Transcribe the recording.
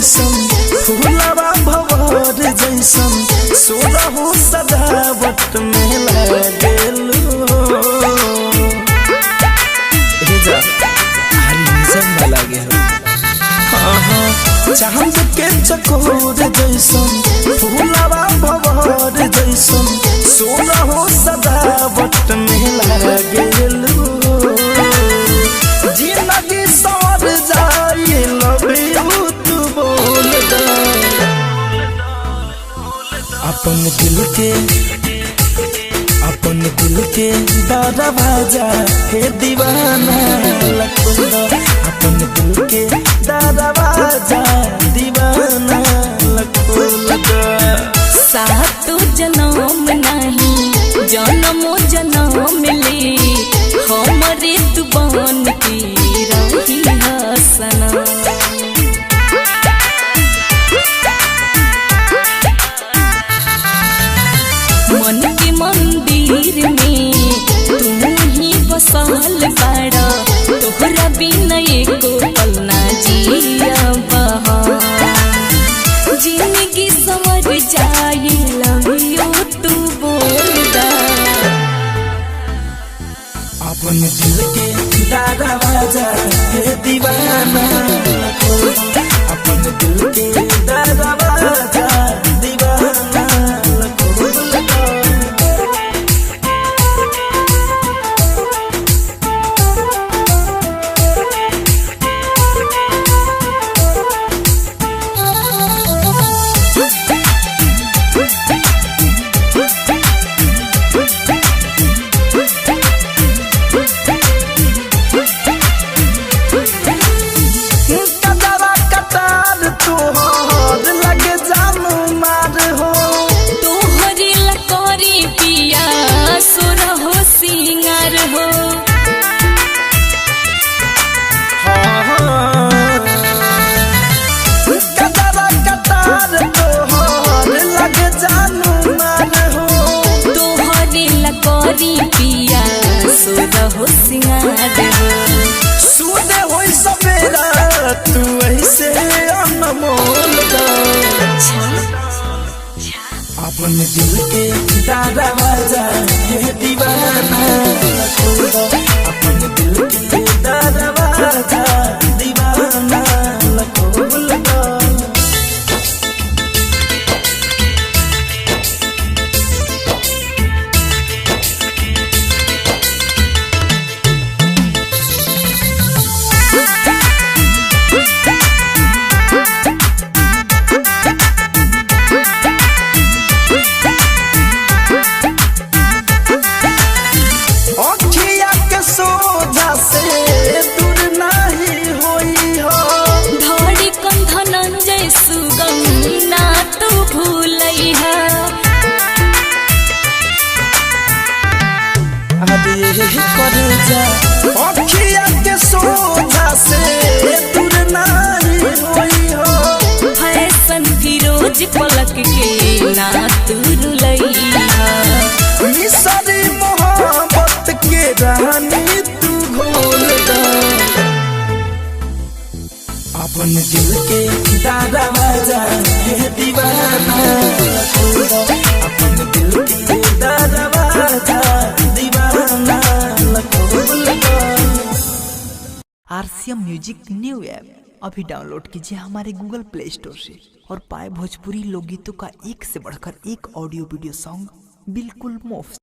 जैसन फूलवा भवर जैसन सोलहु सजावट में लागेलू चांद के चकोर जैसन फूलवा भवर जैसन सोलहु सजावट में लागेलू जिंदगी सवर जाए लव यू तू बोल दे अपन दिल के दरवाजा हे दीवाना लखोला अपन दिल के दरवाजा दीवाना लखोला सातो जन्म नहीं जन्मो जन्म ले हमरे तू बन के रही हसना मन के मंदिर में तू ही बसल बाड़ा तोहरा बिना एको पल ना जियब जिंदगी समझ जाए लव यू तू बोल दा अपन दिल के दरवाजा हे दीवाना अपन दिल के दरवाजा दीवाना पिया सुरहो सिंगार सुने होई सवेरा तू ऐसे अनमोल अपन दिल के दरवाजा हे दीवाना अपन दिल के दरवाजा दीवाना अखिया के सोझा से दूर नहीं होई हो फैशन फिरोज पलक के ना तू रुलैया मिसरी मोहब्बत के रानी तू घोल दा अपन दिल के दरवाजा हे दीवाना अपन दिल के दरवाजा दीवाना RCM म्यूजिक न्यू ऐप अभी डाउनलोड कीजिए हमारे गूगल प्ले स्टोर से और पाए भोजपुरी लोकगीतों का एक से बढ़कर एक ऑडियो वीडियो सॉन्ग बिल्कुल मुफ्त।